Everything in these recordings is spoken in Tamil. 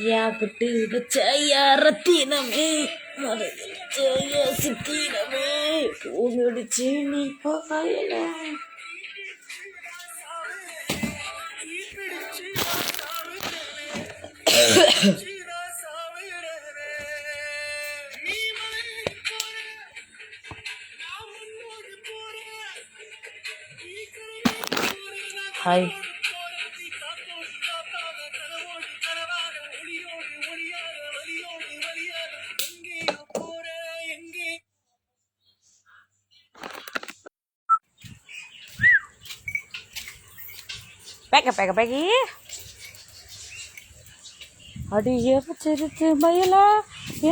யா புட்டு வச்சையா ரத்தினமே மறையா சித்தினமே பூங்கடிச்சு நீ பாயல. ஹாய் பேக்கி அடியே வச்சிருக்கு மயில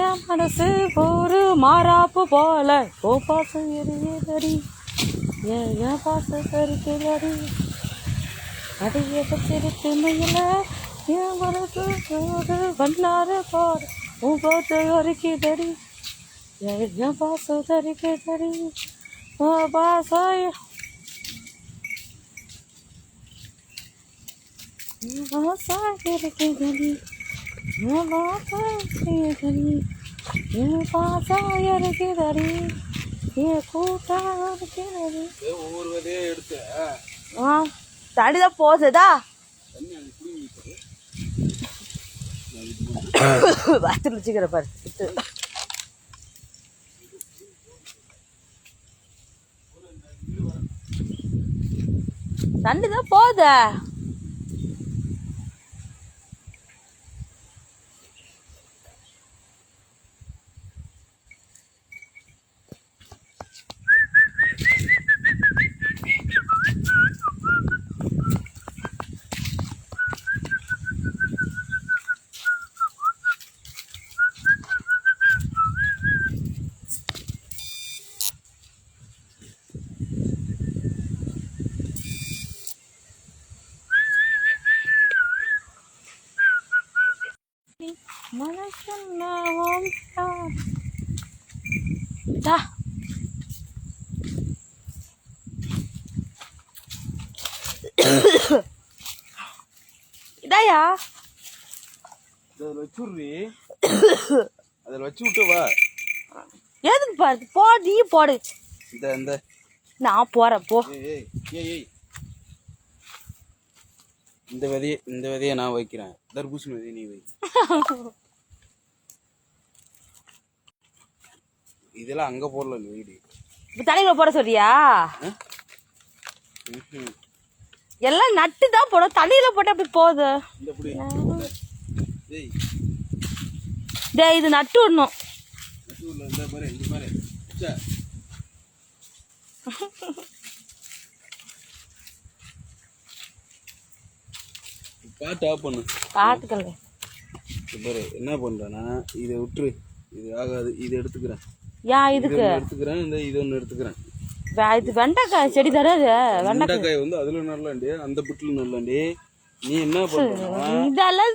என் மனசு ஒரு மாறாப்பு போல ஓ பாசம் எரியதடி ஏன் பாசம் சரிக்குதடி. அடியே வச்சிருக்கு மயில என் மனசு ஒரு வண்ணார போல ஓ பாசம் அரிக்குதடி ஏன் பாசம் சரிக்குதடி ஓ பாசம் இருக்குதடி தடிதான் போகுதா பாத்து வச்சுக்கிற பாரு. தண்டிதான் போகுதா இதாயா அதில் வச்சு விட்டு வா. எதுக்கு பாரு போ நீ போடு. இந்த நான் போறேன் போ. இந்த விதையை நான் வைக்கிறேன். தர்பூசணி விதையை நீ வை. இதெல்லாம் அங்க போடல வீடு. தலையில போட சொல்றியா? எல்லாம் நட்டு தான் போடும். தண்ணியில போட்டு அப்படி போகுது. இது நட்டு விடணும். பாட்டு ஆஃப் பண்ணு. பாத்துக்கல பாரு என்ன பண்றேன்னா இதை விட்டுரு. இது ஆகாது. இது எடுத்துக்கிறேன். இதுக்கு எடுத்துக்கிறேன். இது ஒன்று எடுத்துக்கிறேன். இது வெண்டைக்காய் செடி தராது. வெண்டைக்காய் வந்து அதுல நல்லாண்டி அந்த புட்டுல நல்லாண்டி. நீ என்ன பண்ற இதெல்லாம்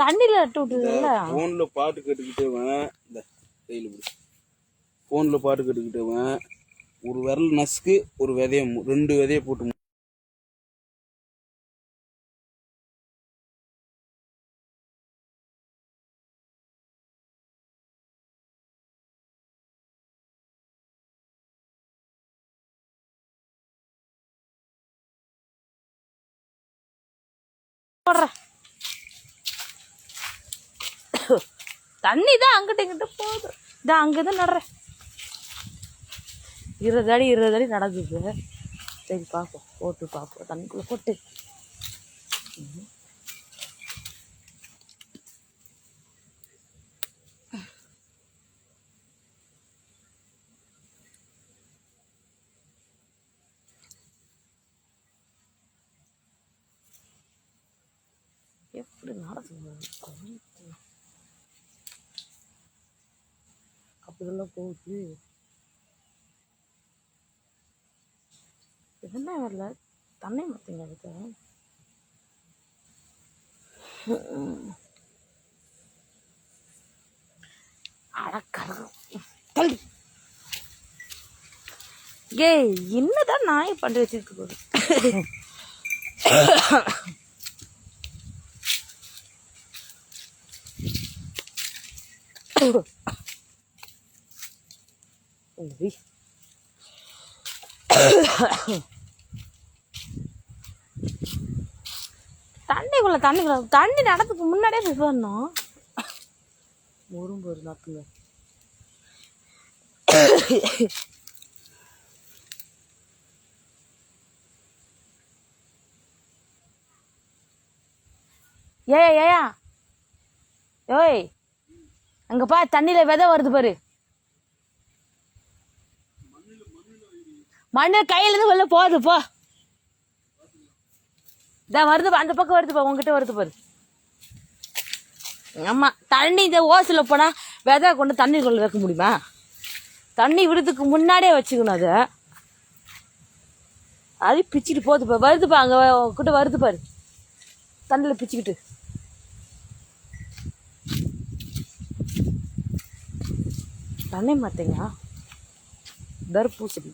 தண்ணியில நட்டு விட்டுருல. போன்ல பாட்டு கேட்டுக்கிட்டேவன். இந்த கையில பிடி. போன்ல பாட்டு கேட்டுக்கிட்டேவன். ஒரு விரல் நசுக்கு ஒரு விதைய 2 விதைய போட்டு தண்ணி தான் அங்கிட்ட இங்கிட்ட போகுது. இதான் அங்கதான் நடுறேன். 20 அடி நடக்குது. சரி பார்ப்போம். போட்டு பார்ப்போம். தண்ணிக்குள்ள போட்டு எப்படி நடக்குது அப்படிலாம் போகுது. என்ன வரல தண்ணி மாற்றிங்க அதுக்கு. தள்ளி ஏய் என்னதான் நாய் பண்ணி வச்சிருக்கு போது. தண்ணி நடத்துக்கு முன்னாடியே போய் வரணும். உரும்பு ஒரு நாக்குங்க. ஏயா ஓய், அங்க பா தண்ணியில விதை வருது பாரு. மண்ணு கையில இருந்து வெளில போகுது போ. இதான் வருது, அந்த பக்கம் வருது பா, உங்ககிட்ட வருது பாரு. ஆமா, தண்ணி இந்த ஓசில போனா விதை கொண்டு தண்ணிக்குள்ள வைக்க முடியுமா? தண்ணி விடுறதுக்கு முன்னாடியே வச்சுக்கணும். அது பிச்சுட்டு போகுதுப்பா, வருதுப்பா, அங்க கிட்ட வருது பாரு, தண்ணியில் பிச்சுக்கிட்டு. தண்ணி மாத்தீங்க தர்பூசணி.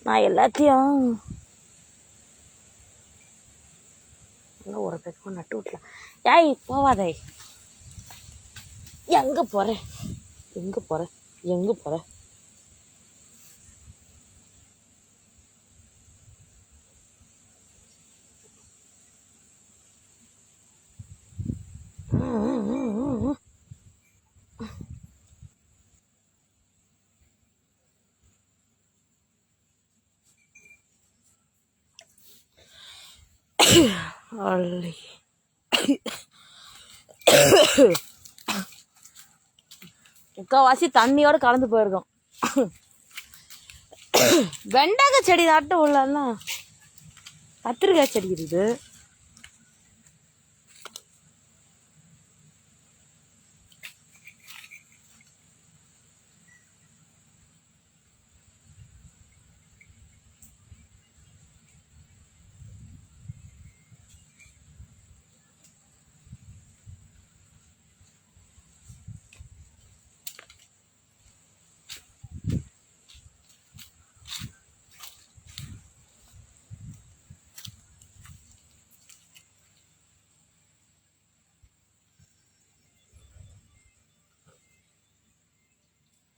நான் எல்லாத்தையும் ஒரு பக்கம் நட்டு விட்டலாம். ஏய் போவாதே, எங்க போற எங்க போற எங்க போற? முக்கால்வாசி தண்ணியோட கலந்து போயிருக்கோம். வெண்டைக்காய் செடி நாட்டு உள்ளலாம் கத்திரிக்காய் செடி இருக்குது.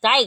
தாய்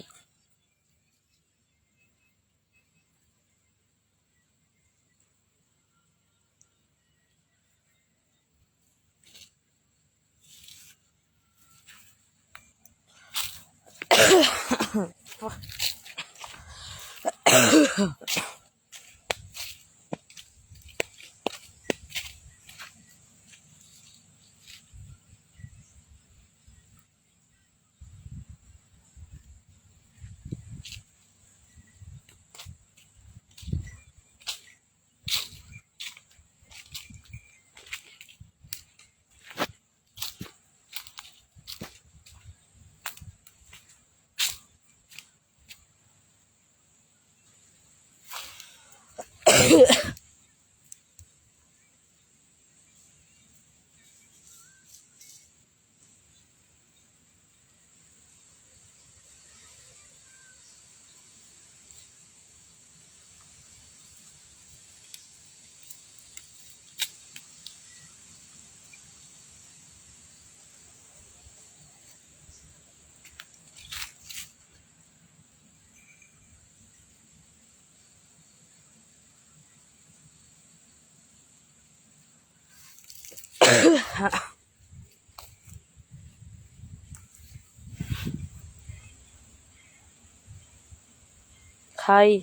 ஹாய்.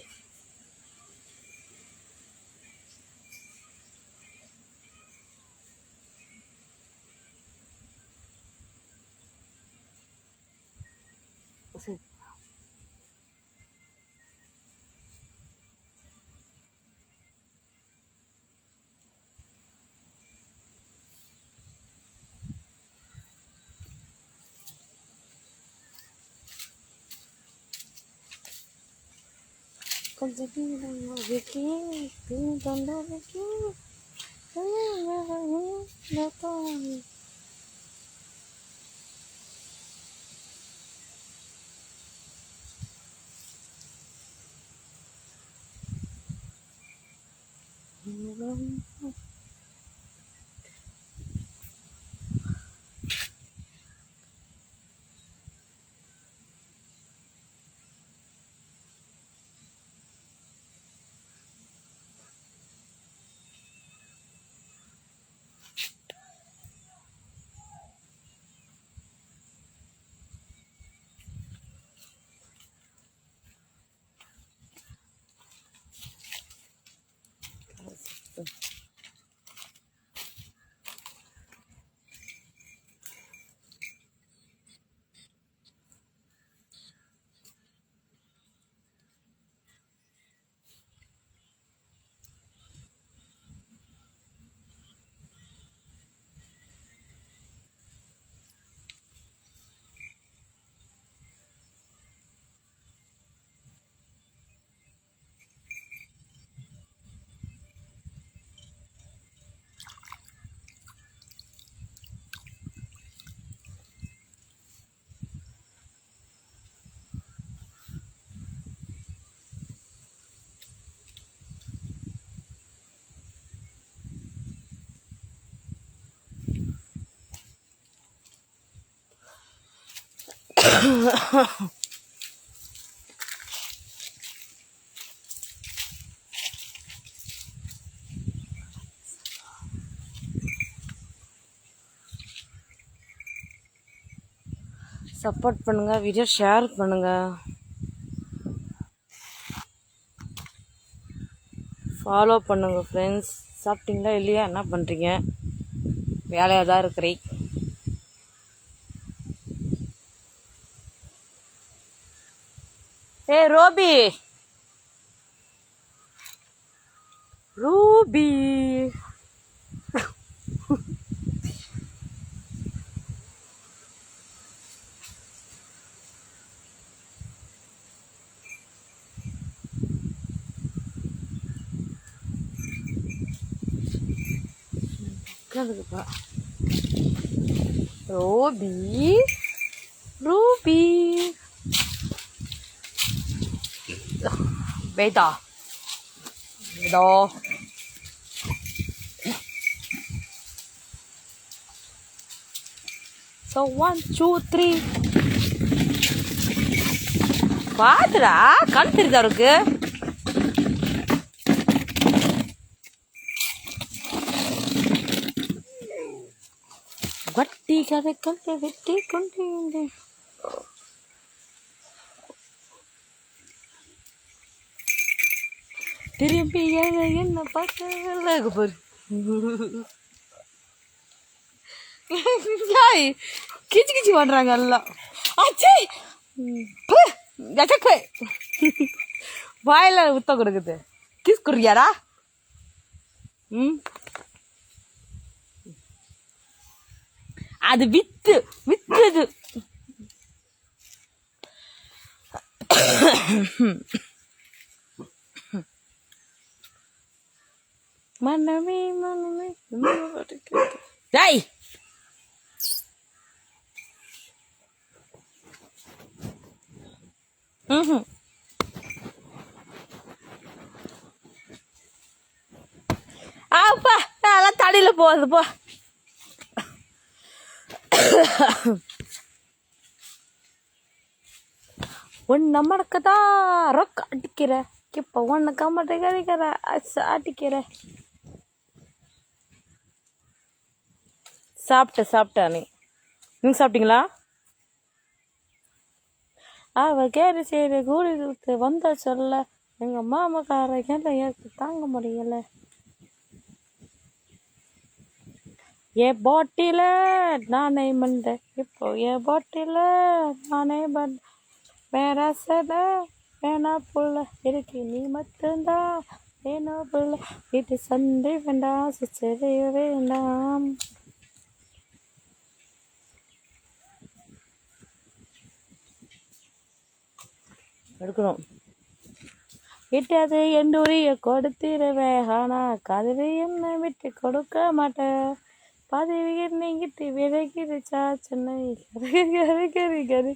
சப்போர்ட் பண்ணுங்க, வீடியோ ஷேர் பண்ணுங்க, ஃபாலோ பண்ணுங்க ஃப்ரெண்ட்ஸ். சாப்பிட்டீங்களா இல்லையா? என்ன பண்ணுறீங்க? வேலையாக தான் இருக்கிறேன். ஏ ரோபி, ரூபி, உட்காந்துக்குப்பா. ரோபி, ரூபி, வேதா, இதோ So 1, 2, 3. பாத்துடா, கண் தெரியுதா அவருக்கு? வட்டி கதை கல்லை வெட்டி கொண்டேன். திரும்பி என்ன பார்க்க பாரு. கிச்சு கிச்சு பண்றாங்க எல்லாம். வாயில உத்த கொடுக்குது. கிஸ் குடியாரா? அது வித்து வித்துது. மனமே மனமே டேய், அப்பா அதெல்லாம் தடியில போகுது போ. ஒன்னு மடக்கதான் ரொக்க அடிக்கிற, இப்ப ஒன்னு கம்மட்டை கறிக்கிற அடிக்கிற. சாப்பிட்டா நீங்க சாப்பிட்டீங்களா? அவ கேரி சரி கூலி கொடுத்து வந்த சொல்ல எங்க மாமக்கார எனக்கு தாங்க முடியல. என் பாட்டில நானே மண்ட, இப்போ என் பாட்டில நானே மண்ட. வேற சத வேணா புள்ள இருக்கு, நீ மட்டும்தான் வேணா புள்ள. வீட்டு சண்டை வேண்டாம், சுச்சரிய வேண்டாம். எடுக்கணும் விட்டாது எண்டூரிய கொடுத்திருவே, ஆனா கதவி என்ன விட்டு கொடுக்க மாட்டேன். பதவி நீங்கிட்டு விலகிடுச்சா சென்னை கரு கரு கரு.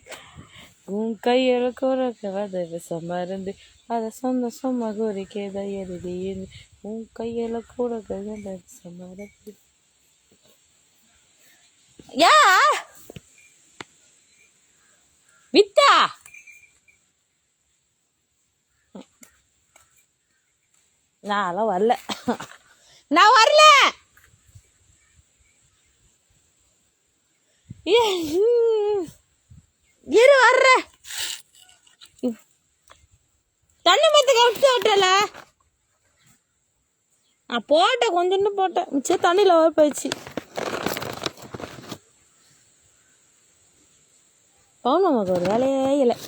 உன் கையில குறக்க வத மருந்து அதை சொந்த சும்மா குறிக்கத எழுதி. உன் கையில கூட மருந்து. யா வித்தா நான் வரல, நான் வரல. இரு வர்ற. தண்ணி மத்த கவிட்டு விட்டல நான் போட்டேன், கொஞ்சோண்டு போட்டேன், மிச்சம் தண்ணியில் வர போயிடுச்சு. பவுனம்மாக்கு ஒரு வேலையே இல்லை.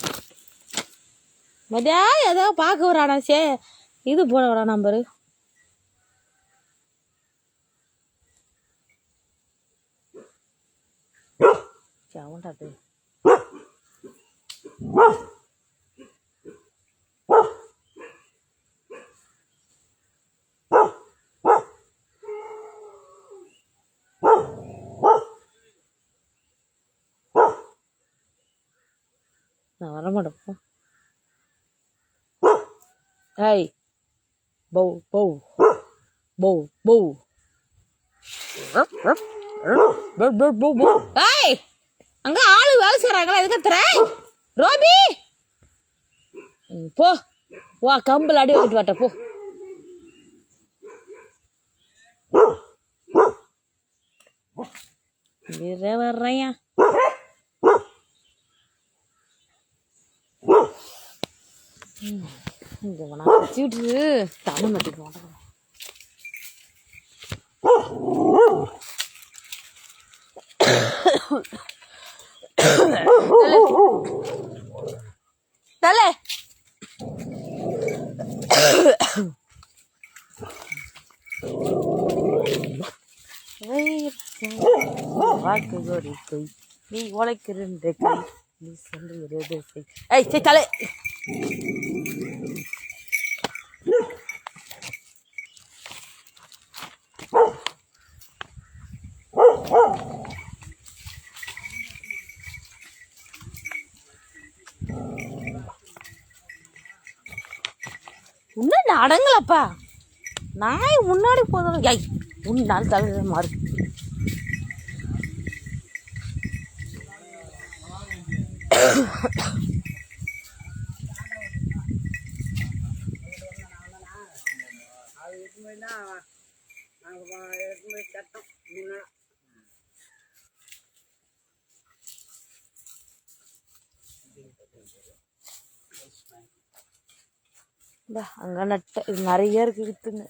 மதியா ஏதோ பார்க்க வரானா சே, இது போட வரா நம்பரு. அவன்டாது நான் வரமாட்டேன். Hey, bow, bow, bow, bow, bow, bow, bow. Hey, அங்க ஆளு வேலை செய்றாங்களா எதுக்கு தர ரோபி போ வா கம்பல் அடி வாங்கிட்டு வாட்ட போ வர்றேன் இங்க நான் வச்சுக்கிட்டு தலை மாட்டிட்டு மாட்டேன் தலை வாக்கு கோரிக்கை நீ உழைக்கிற கை நீ சொல்லுகிறது ஏய் சரி தலை இன்னும் அடங்கலப்பா நாய் முன்னாடி போதும் ஐய் உன்னால தலை மாறு அங்க நட்ட இது நிறைய இருக்கு வித்துங்க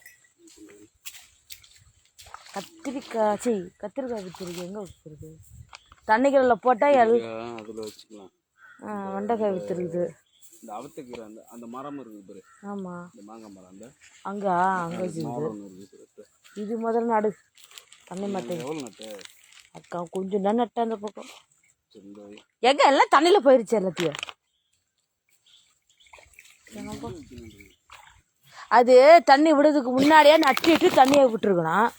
கத்திரிக்காய் சரி கத்திரிக்காய் வித்துருக்கு எங்க வித்துருக்கு தண்ணிக்கல்ல போட்டா அதுல வச்சுக்கலாம் வெண்டைக்காய் வித்துருக்குது இந்த அவத்துக்கீரை அந்த மரம் இருக்குது பாரு ஆமா இந்த மாங்காய் மரம் அந்த அங்க வச்சுருக்கு இது முதல்ல நடு தண்ணி மாட்டேன் எவ்வளோ நட்டு அக்கா கொஞ்சம் தான் நட்டேன் அந்த பக்கம் எங்க எல்லாம் தண்ணியில போயிருச்சு எல்லாத்தையும் அது தண்ணி விடுறதுக்கு முன்னாடியே நட்டிட்டு தண்ணியை விட்டுருக்கணும்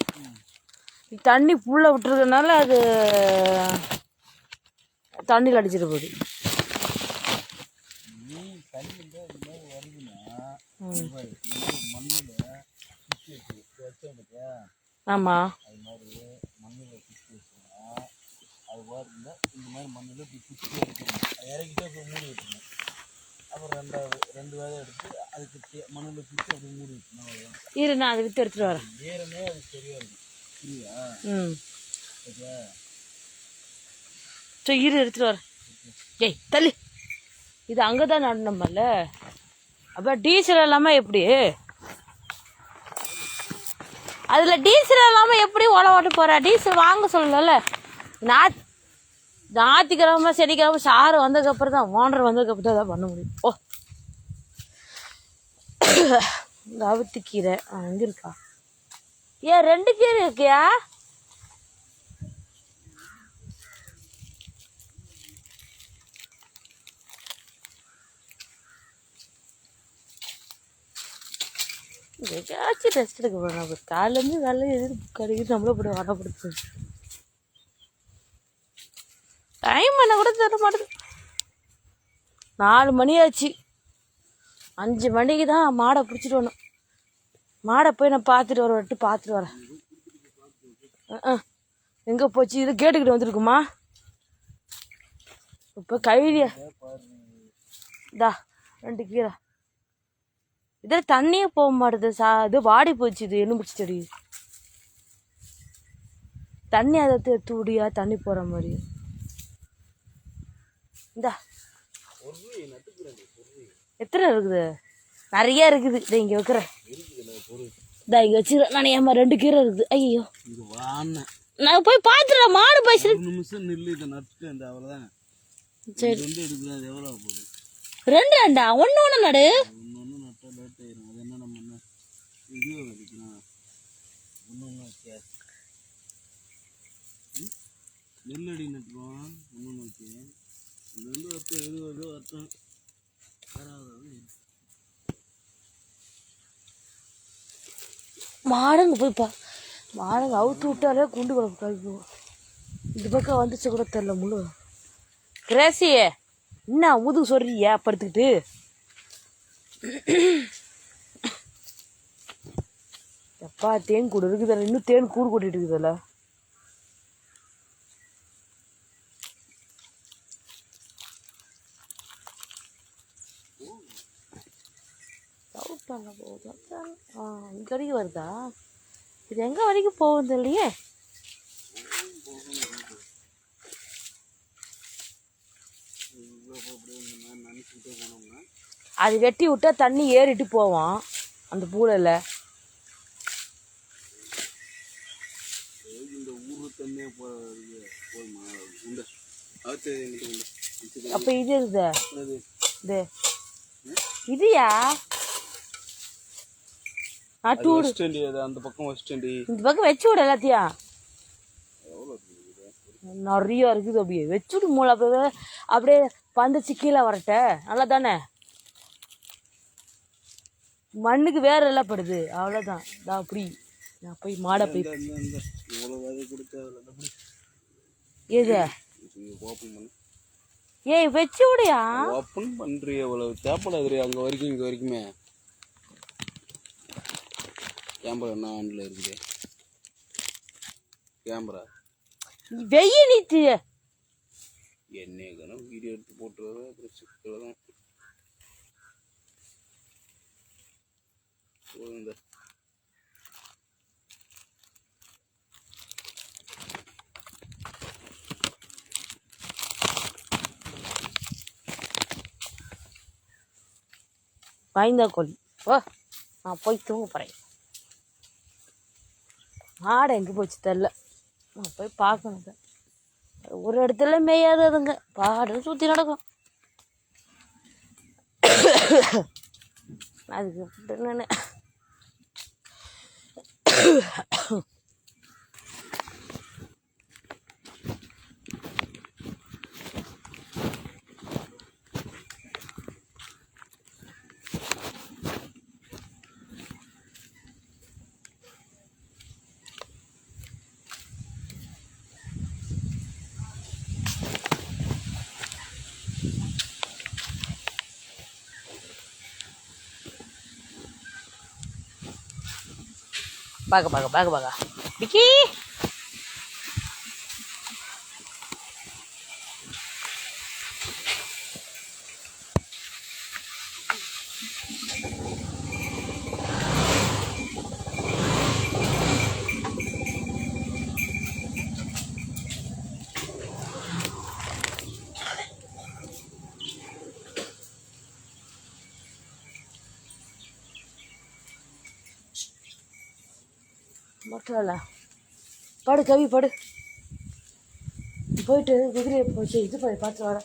தண்ணி புள்ள விட்டுருக்கனால அது தண்ணியில் அடிச்சிட்டு போகுது ஆமாம் அப்புறம் ரெண்டு வேலை எடுத்து அதுக்கு மண்ணில் சுற்றி அது மூடி வைக்கணும் இரு நான் அதை விற்று எடுத்துகிட்டு வரேன் ஏறமே அது சரியாக இருக்கும் புரியா சரி இரு எடுத்துகிட்டு வரேன் ஏய் தள்ளி இது அங்கே தான் நடனம்மல்ல அப்போ டீசல் இல்லாமல் எப்படி அதில் டீசல் இல்லாமல் எப்படி ஓட்ட போகிற டீசல் வாங்க சொல்லல ஞாயிற்றுக்கிழமை சனிக்கிழமை சாரு வந்ததுக்கப்புறம் தான் ஓனர் வந்ததுக்கப்புறம் தான் அதான் பண்ண முடியும் ஓ இந்த அவுத்து கீரை எங்கே இருக்கா ஏன் 2 கீரை இருக்கியா எங்கேயாச்சும் ரெஸ்ட் எடுக்க போகிறோம் காலேருந்து வேலை எதிர்ப்பு கிடைக்குது நம்மள போட்டு வரப்படுத்து டைம் என்ன கூட தர மாட்டேது 4 மணி ஆச்சு 5 மணிக்கு தான் மாடை பிடிச்சிட்டு வரணும் மாடை போய் நான் பார்த்துட்டு வரேன் எங்கே போச்சு இதை கேட்டுக்கிட்டு வந்துருக்குமா இப்போ கைலியா இதா 2 கீரை இதில் தண்ணியே போக மாட்டுது இது வாடி போச்சு இது எலும்பிச்சு செடி தண்ணி அதை எடுத்து விடியா தண்ணி போகிற மாதிரி இந்தா எத்தனை இருக்குது நிறைய இருக்குது இதை இங்கே வைக்கிறேன் இதா இங்கே வச்சுக்கிறேன் நான் ஏமா 2 கீரை இருக்குது ஐயோ நான் போய் பார்த்துடுறேன் மாடு பேசுற நிமிஷம் நில்லு இதை நட்டு அந்த அவ்வளோதான் சரி எடுக்கிறது எவ்வளோ போகுது 2 ஒன்று நடு ஒன்று நட்டால் லேட் ஆயிரும் அது என்ன நம்ம என்ன இதுவே வைக்கலாம் ஒன்று வித்தியாசம் நெல்லடி நட்டுருவோம் ஒன்று வச்சு இது வந்து அர்த்தம் எது வருதோ அர்த்தம் மாடுங்க போய்ப்பா மாடுங்க அவுத்து விட்டாலே குண்டு குழம்பு கழிப்போம் இந்த பக்கம் வந்துச்சு கூட தெரில முழு கிரேசியே என்ன முதுகு சொல்றியா படுத்துக்கிட்டு எப்பா தேன் கூடு இருக்குதுல்ல இன்னும் தேன் கூடு கூட்டிட்டு இருக்குதுல்ல பண்ண போகுது. இங்கே வரைக்கும் வருதா? இது எங்கே வரைக்கும் போகுது இல்லையே. அது வெட்டி விட்டா தண்ணி ஏறிட்டு போவோம் அந்த பூலையில். அப்போ இது இருக்குது இது இதுயா அந்த பக்கம் இந்த பக்கம் வச்சு விட எல்லாத்தையும். நிறைய இருக்குது. அப்படியே வச்சுட்டு மூளை அப்படியே பந்தச்சு கீழே வரட்ட நல்லா தானே. மண்ணுக்கு வேற எல்லாம் படுது. அவ்வளோதான். அப்படி நான் போய் மாடை போய் எது ஏய் வச்சு விடையா ஓப்பன் பண்றிய இவ்வளவு தேப்படாது அங்கே வரைக்கும் இங்கே வரைக்குமே. கேமரா என்ன ஆன்ல இருக்குது? கேமரா வெய்ய நீத்து என்ன வீடியோ எடுத்து போட்டுறது. அப்புறம் சிக்கல தான் வாய்ந்தா கோழி. ஓ நான் போய் தூங்க போகிறேன். ஆடை எங்கே போச்சு தெரில. நான் போய் பார்க்கணும். ஒரு இடத்துல மேயாததுங்க. பாடு சுற்றி நடக்கும். அதுக்கு நான் பாக்க விக்கி மட்டும் படு கவி படு. போயிட்டு குதிரையை போச்சு இது போய் பார்த்து வர.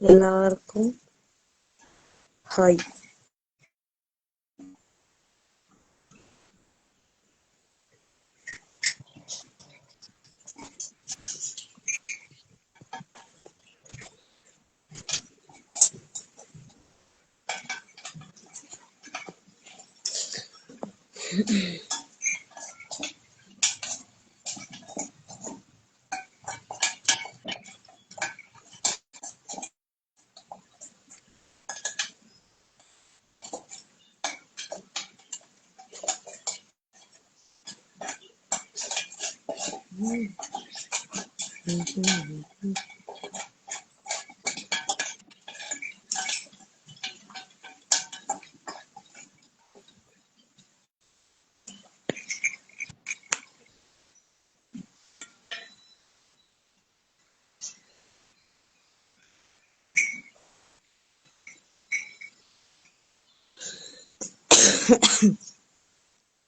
எல்லாருக்கும் ஹாய்.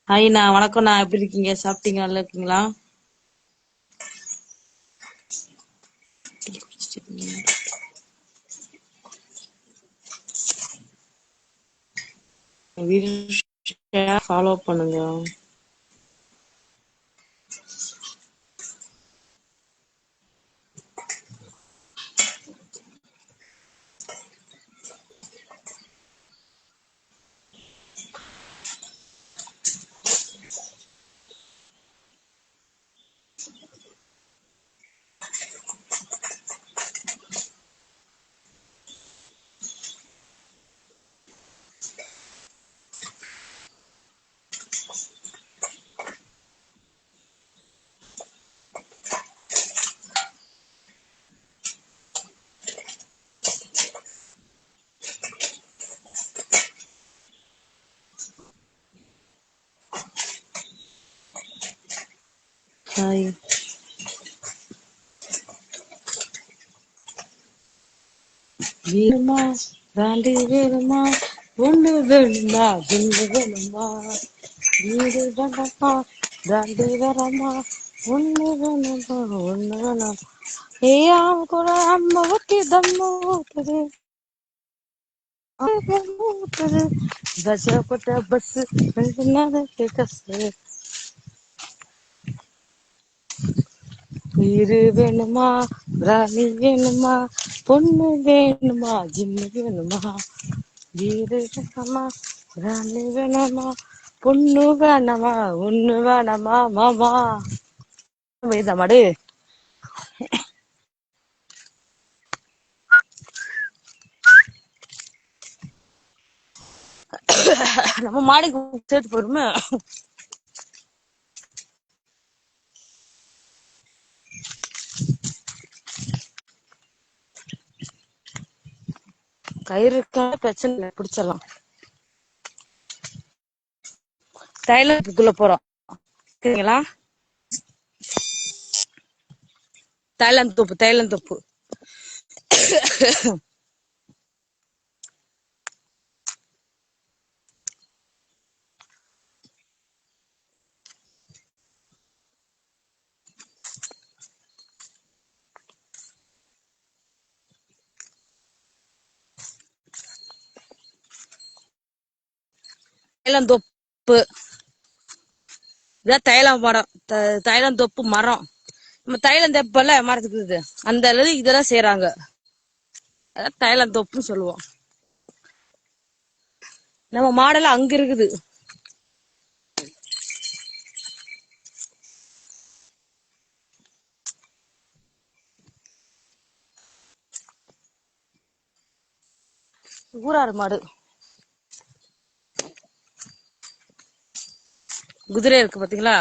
ஹாய்ண்ணா வணக்கம்ண்ணா. எப்படி இருக்கீங்க? சாப்பிட்டீங்க? நல்லா இருக்கீங்களா? வீடியோ ஃபாலோ பண்ணுங்க. ஹாய். வேணுமா பிராண்டி வேணுமா, ஒண்ணு வேணுமா, ஒண்ணு வேணுமா, வீடு வேணுமா, பிராண்டி வேணுமா, ஒண்ணு வேணுமா, ஒண்ணு வேணுமா. ஏயா கூட அம்மா ஒட்டி தம்மு ஊத்துது, ஊத்துது, கஷ்டப்பட்ட பஸ் ரெண்டு நாளைக்கு கசு. வீடு வேணுமா, ராணி வேணுமா, பொண்ணு வேணுமா, ஜிம்மு வேணுமா, வீடு வேணுமா, ராணி வேணுமா, பொண்ணு வேணாமா, ஒண்ணு வேணாமா மாமா. வேதா மாடு நம்ம மாடுக்கு சேர்த்து போருமே. கயிறுக்கான பிரச்சனை இல்லை, பிடிச்சிடலாம். தைலத்துக்குள்ள போறோம் சரிங்களா? தைலந்தோப்பு தைலந்தோப்பு. தைலந்தோப்பு இதான் தைலம் மரம், தைலந்தோப்பு மரம். நம்ம தைலம் தெப்பல மரத்துக்கு இது, அந்த அளவு இதெல்லாம் செய்யறாங்க. அதான் தைலந்தோப்புன்னு சொல்லுவோம். நம்ம மாடெல்லாம் அங்க இருக்குது. ஊராறு மாடு, குதிரை இருக்கு பாத்தீங்களா?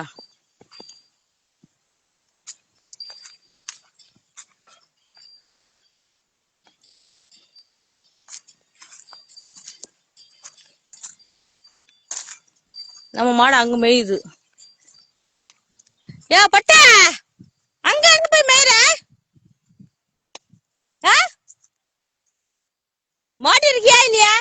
நம்ம மாடு அங்க மேயுது. ஏ பட்ட, அங்க அங்க போய் மேயுற மாடு இருக்கியா இல்லையா?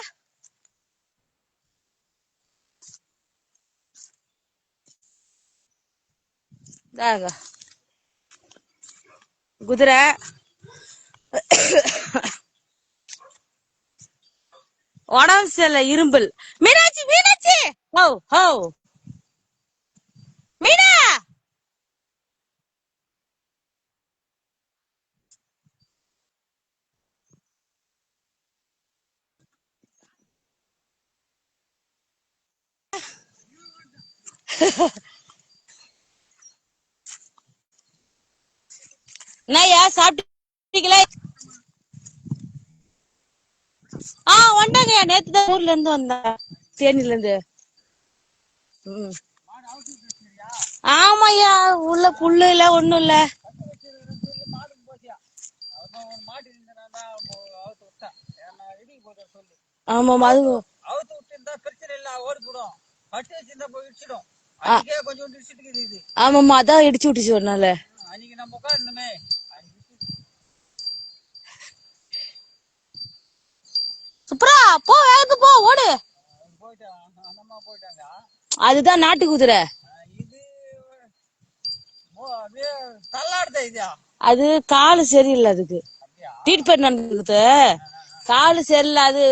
குதிரை உடம்பு சரியில்லை, இரும்பல். மீனாட்சி மீனாட்சி, ஹோ ஹோ மீனா. என்னய்யா சாப்பிட்டீங்களே? வந்தாங்கய்யா, நேத்து தான் ஊர்ல இருந்து வந்தேன், தேனில இருந்து. ஆமாய்யா, உள்ள புல்லு இல்ல ஒண்ணும் இல்ல. ஆமா அது ஆமாமா, அதான் இடிச்சு விட்டுச்சு ஒரு நாள். சுப்ரா போ, வேகத்து போ, ஓடு. அதுதான் நாட்டு குதிரை. அது காலு சரியில்லை, அதுக்கு ட்ரீட்மெண்ட் நடந்தது. காலு சரியில்லை அது.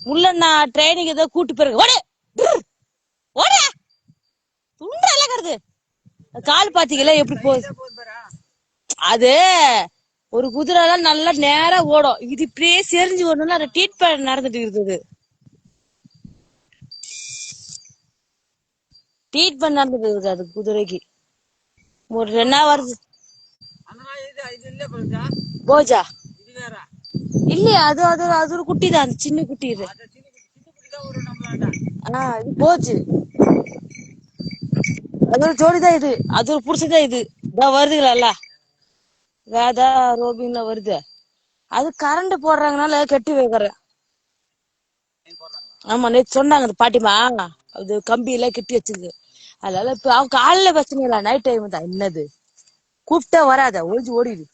முள்ளண்ணா ட்ரைனிங் ஏதோ கூட்டு போயிருக்கு. ஓடு ஓடு, துண்டு இலக்கிறது. கால் பாத்தீங்களா எப்படி போகுது? அது ஒரு குதிரை எல்லாம் நல்லா நேரா ஓடும், இது இப்படியே செறிஞ்சு ஓடணும்னா அது ட்ரீட்மெண்ட் நடந்துட்டு இருக்குது. ட்ரீட்மெண்ட் நடந்துட்டு இருக்குது அது குதிரைக்கு. ஒரு 2 வருது. போஜா இல்லையா? அது அது அது ஒரு குட்டி தான், சின்ன குட்டி. இது இது போச்சு, அது ஒரு ஜோடிதான். இது அது ஒரு புடிச்சதான். இது இதான் வருதுங்களா, ராதா ரோபின்ல வருது. அது கரண்ட் போடுறாங்கனால கட்டி வைக்கிறேன். ஆமா நேத்து சொன்னாங்க அந்த பாட்டிமா, அது கம்பி எல்லாம் கட்டி வச்சிருக்கு. அதனால இப்ப அவங்க காலையில பிரச்சனை இல்ல, நைட் டைம் தான். என்னது கூப்பிட்டா வராத, ஒழிஞ்சு ஓடிடு.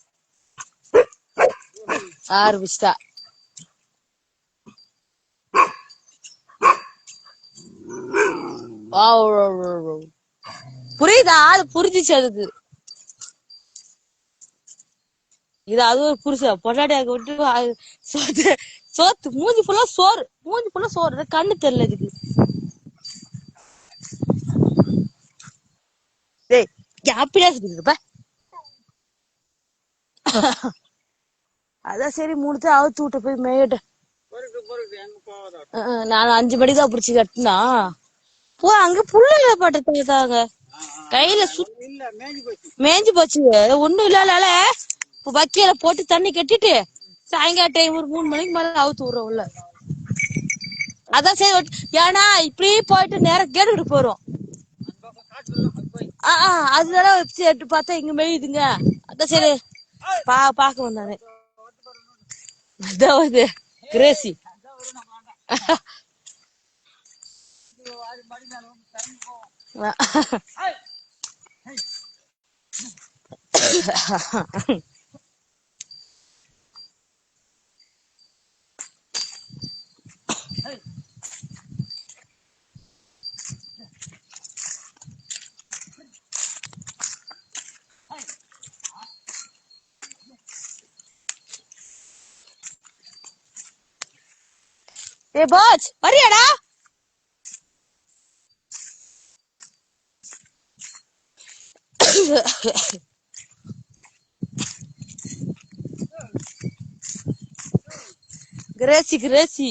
ஆரம்பிச்சிட்டா. புரியுதா? ஆளு புரிஞ்சிச்சு அதுக்கு. இது அது ஒரு புருஷன் பொண்டாட்டியாக விட்டு சோத்து சோத்து மூஞ்சி ஃபுல்லா சோறு, மூஞ்சி ஃபுல்லா சோறு, கண்ணு தெரியல இதுக்கு. டேய் ஹாப்பியா இருக்குப்பா. அதான் சரி மூணுத்த அவுத்து விட்டு போய் மேயிட்ட. நான் 5 மணிக்கு தான் பிடிச்சி கட்டினா. போ அங்க புள்ள பட்டுட்டாங்க கையில மேஞ்சு போச்சு. ஒண்ணும் இல்லாத வக்கையில போட்டு தண்ணி கட்டிட்டு சாயங்கால டைம் ஒரு 3 மணிக்கு மேல அவுத்து விடுறோம் உள்ள. அதான் சரி ஏன்னா இப்படி போயிட்டு நேரம் கேட்டுக்கிட்டு போறோம். அதனால எட்டு பார்த்தா இங்க மேயுதுங்க. அதான் சரி பாக்க வந்தானே. அதாவது கிரேசி. ஏ பாஸ் வரியாடா? Crazy crazy.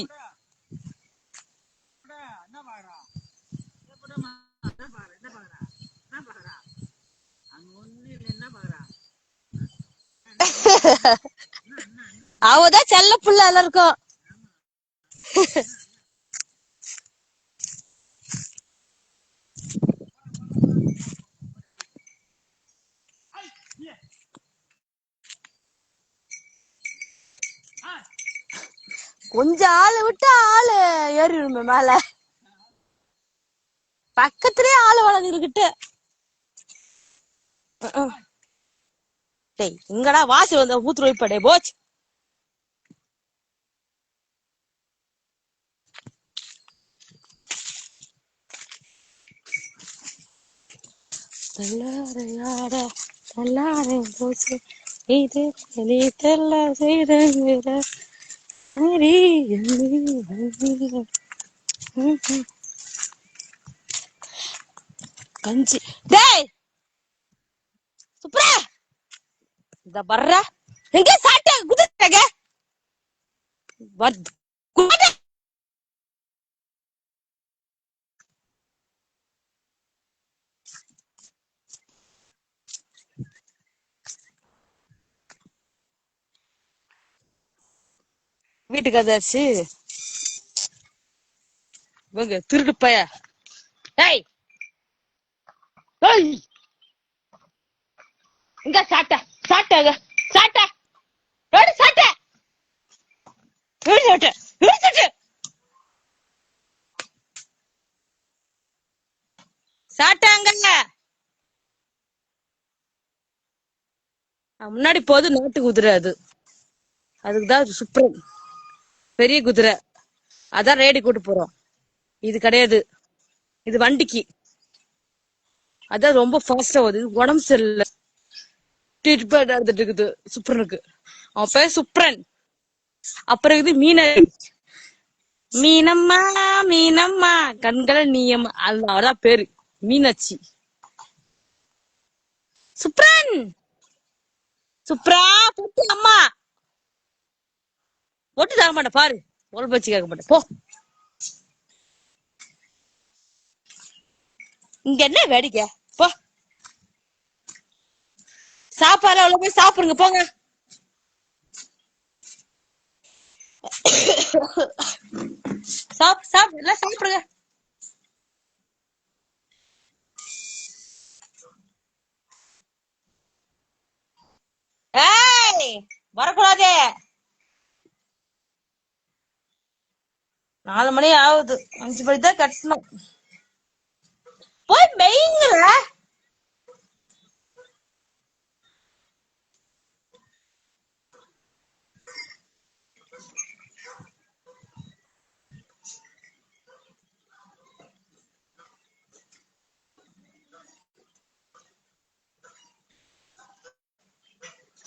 அவதான் செல்ல புள்ள எல்லாருக்கும். கொஞ்சம் ஆளு விட்டு ஆளு ஏறிடுமே மேல. பக்கத்துலயே ஆளு வளர்ந்துருக்கிட்டு. டேய் இங்கடா வாசி வந்த ஊத்துரு வைப்படே போச்சு. தள்ளாரையாட தள்ளாரை போச்சு இது நீ தெல்ல செய்த கஞ்சி. டேய் சுப்ரா இந்த வர்ற எங்க சாட்ட குதிரங்க வந்து வீட்டுக்கு அதாச்சு இவங்க திருடு பைய. டேய் டேய் எங்க சாட்ட சாட்ட சாட்ட சாட்ட சாட்ட சாட்டாங்க. முன்னாடி போது நாட்டு குதிரை அது. அதுக்குதான் சுப்ரன் பெரிய குதிரை. அதான் ரேடி கூட்டு போறோம். இது கிடையாது, இது வண்டிக்கு. அதான் ரொம்ப ஃபாஸ்டா வருது. உடம்பு சரியில்லை, ட்ரீட்மெண்ட் நடந்துட்டு இருக்குது சுப்ரனுக்கு. அவன் பேர் சுப்ரன். அப்புறம் இது மீனம்மா மீனம்மா கண்களை நீயம்மா, அதான் பேரு மீனாட்சி. சுப்ரன் சுப்ரா பொட்டு அம்மா ஒட்டு தர மாட்டேன் பாரு. ஒரு பச்சு கேட்க மாட்டேன் போ. இங்க என்ன வேடிக்கை போ. சாப்பாடு அவ்வளவு போய் சாப்பிடுங்க போங்க. சாப்பிடு எல்லாம் சாப்பிடுங்க. ஏய் வரக்கூடாது. 4 மணி ஆகுது. 5 மணி தான் கட்டணும். போய் மெய்ங்கல.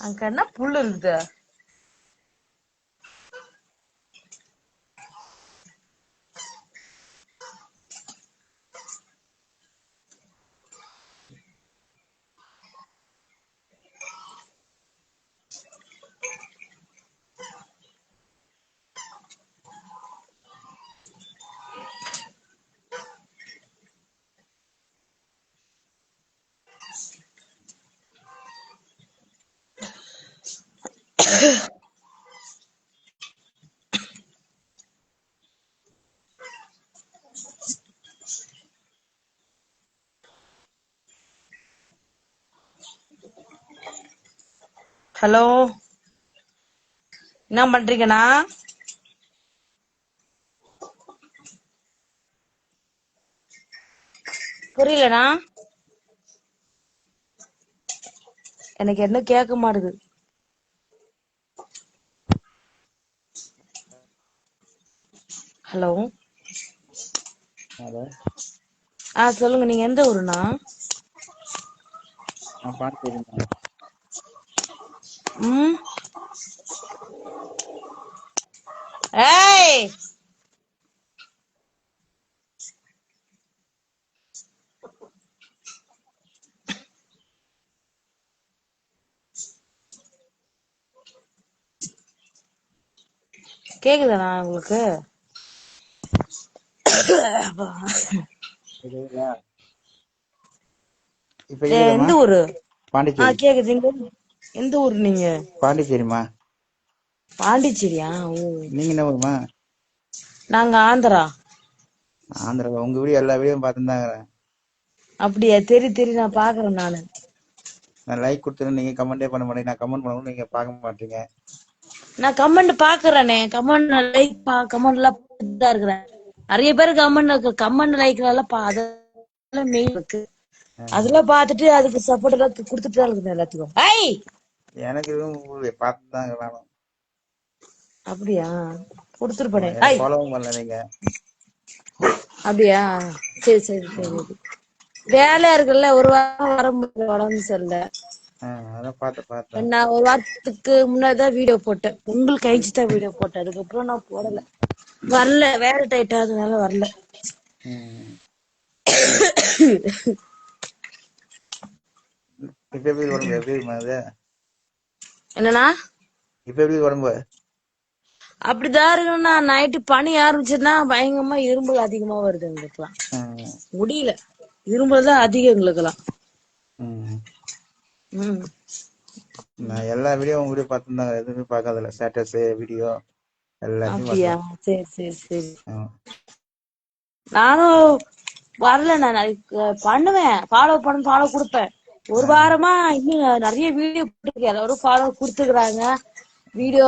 அங்க என்ன புல்லு இருக்குது? ஹலோ, என்ன பண்றீங்கண்ணா? புரியலண்ணா. எனக்கு என்ன கேட்க மாட்டுது. ஹலோ. ஹலோ. சொல்லுங்க, நீங்க எந்த ஊருண்ணா? நான் பாண்டிச்சேரிம்மா. ம். ஏய், கேக்குதாண்ணா உங்களுக்கு? கேக்குதா? இப்ப கேக்குதாம்மா? எந்த ஊரு? பாண்டிச்சேரி. கேக்குது. எந்த ஊரு நீங்க? பாண்டிச்சேரிம்மா. பாண்டிச்சேரியா? ஓ. நீங்க என்ன ஊருமா? நாங்க ஆந்திரா. ஆந்திரா. உங்க வீடியோ எல்லா வீடியோவும் பார்த்துருந்தாங்க. அப்படியா? தெரியும், நான் பாக்குறேன் நானு. நான் லைக் கொடுத்துருந்தேன், நீங்க கமெண்டே பண்ண மாட்டீங்க. நான் கமெண்ட் பண்ணவும் நீங்க பார்க்க மாட்டீங்க. நான் கமெண்ட் பாக்குறேனே. கமெண்ட் லைக் கமெண்ட் எல்லாம் தான் இருக்கிறேன். நிறைய பேர் கமெண்ட் லைக் எல்லாம் அதெல்லாம் மெயில் இருக்கு. அதெல்லாம் பாத்துட்டு அதுக்கு சப்போர்ட் எல்லாம் கொடுத்துட்டு தான் இருக்குது எல்லாத்துக்கும். ஐய், எனக்கு இதுவும் பார்த்துதான் வேணும். அப்படியா? கொடுத்துருப்பனே. ஃபாலோவும் பண்ணல நீங்க. அப்படியா? சரி சரி சரி. வேலை இருக்குல்ல, ஒரு வாரம் வர முடியல, உடம்பு சரியில்லை. அதான் பார்த்தேன். நான் ஒரு வாரத்துக்கு முன்னாடிதான் வீடியோ போட்டேன். உங்களுக்கு கழிச்சுதான் வீடியோ போட்டேன். அதுக்கப்புறம் நான் போடல. வரல, வேலை டைட்டா அதனால வரல. இப்ப எப்படி உடம்பு? எப்படி இருக்குமா? என்னன்னா, இப்ப எப்படி உடம்பு? அப்படிதான் இருக்குன்னா, நைட்டு பனி ஆரம்பிச்சதுன்னா பயங்கரமா இரும்பல் அதிகமா வருது எங்களுக்குலாம். முடியல, இரும்பல் தான் அதிகம் எங்களுக்குலாம். நான் எல்லா வீடியோ உங்க வீடியோ பார்த்துருந்தாங்க. எதுவுமே பார்க்காதல. ஸ்டேட்டஸ் வீடியோ எல்லாத்தையும் அப்படியா? பார்த்தேன். சரி சரி சரி. நானும் வரல. நான் பண்ணுவேன், ஃபாலோ கொடுப்பேன். ஒரு வாரமா இன்னும் நிறைய வீடியோ போட்டிருக்கேன். எல்லாரும் ஃபாலோ கொடுத்துக்கிறாங்க. வீடியோ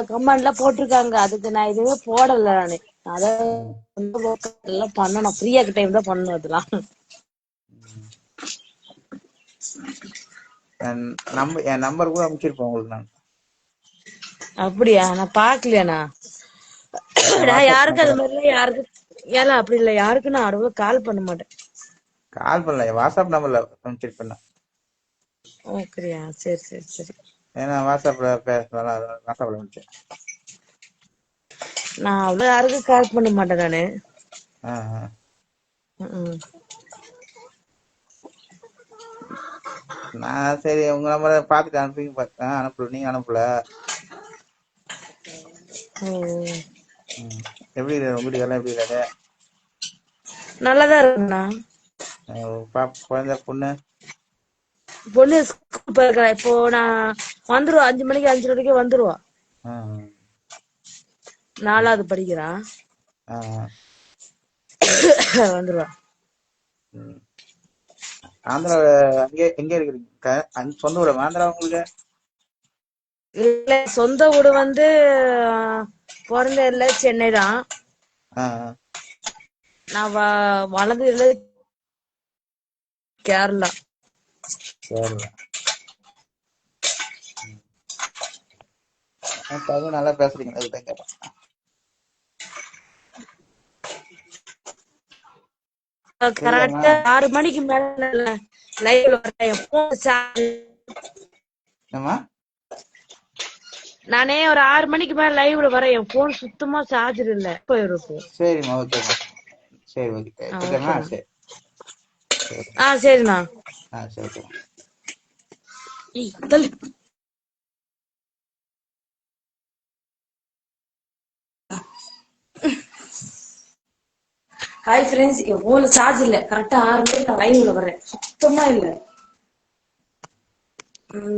கமெண்ட் எல்லாம் போட்டிருக்காங்க. அதுக்கு நான் எதுவுமே போடல. நானு அதெல்லாம் பண்ணணும். ஃப்ரீயா டைம் தான் பண்ணணும் அதெல்லாம். என் நம்பர் கூட அனுப்பிச்சிருப்பேன் உங்களுக்கு நான். அப்படியா? நான் பாக்கலையாண்ணா. நான் யாருக்கு அது மாதிரி யாருக்கும் அப்படி இல்ல. யாருக்கு நான் அவ்வளவு கால் பண்ண மாட்டேன். கால் பண்ணல, வாட்ஸ்அப் நம்பர்ல அனுப்பிச்சிருப்பேன். ஓகேயா? சரி சரி சரி. ஏன்னா வாட்ஸ்அப்ல பேசலாம், வாட்ஸ்அப்ல அனுப்பிச்சேன். நான் அவ்வளவு யாருக்கும் கால் பண்ண மாட்டேன் நானு. நான் சரி உங்க நம்பரை பாத்துட்டு அனுப்பிங்க பார்த்தேன். அனுப்பல, நீங்க அனுப்பல. எப்படி உங்க வீட்டுக்கெல்லாம் எப்படி இருக்காது? நல்லாதான் இருக்குண்ணா. குழந்தை பொண்ணு ஸ்கூல் போயிருக்கா. இப்போ நான் வந்துருவா 5 மணிக்கு 5:30 வந்துருவா. 4வது படிக்கிறா. வந்துருவா. ஆந்திரா எங்க இருக்கிறீங்க? சொந்த ஊர் ஆந்திரா உங்களுக்கு? இல்ல, சொந்த வீடு வந்து பிறந்த இல்ல, சென்னை தான். ஆ, நான் வளர்ந்ததுல கேரளா. கேரளா. தமிழ் நல்லா பேசுறீங்க, அதுதான் கேட்டேன். சரியாம்மா. கரெக்டா 6 மணிக்கு மேல லைவ்ல வரேன். என் போன் என்னம்மா? நானே ஒரு 6 மணிக்கு மேல லைவ்ல வரேன். என் போன் சுத்தமா சார்ஜர் இல்ல. போயிருப்போம். சரிம்மா, ஓகேம்மா. சரி, ஓகே. ஓகேம்மா, சரி. சரிண்ணா. சரி, ஓகேம்மா. ஹாய் ஃப்ரெண்ட்ஸ், என் போன்ல சார்ஜ் இல்ல. கரெக்டா 6 மணிக்கு நான் லைவ்ல வரேன். சுத்தமா இல்ல.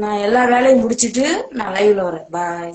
நான் எல்லா வேலையும் முடிச்சிட்டு நான் லைவ்ல வரேன். பாய்.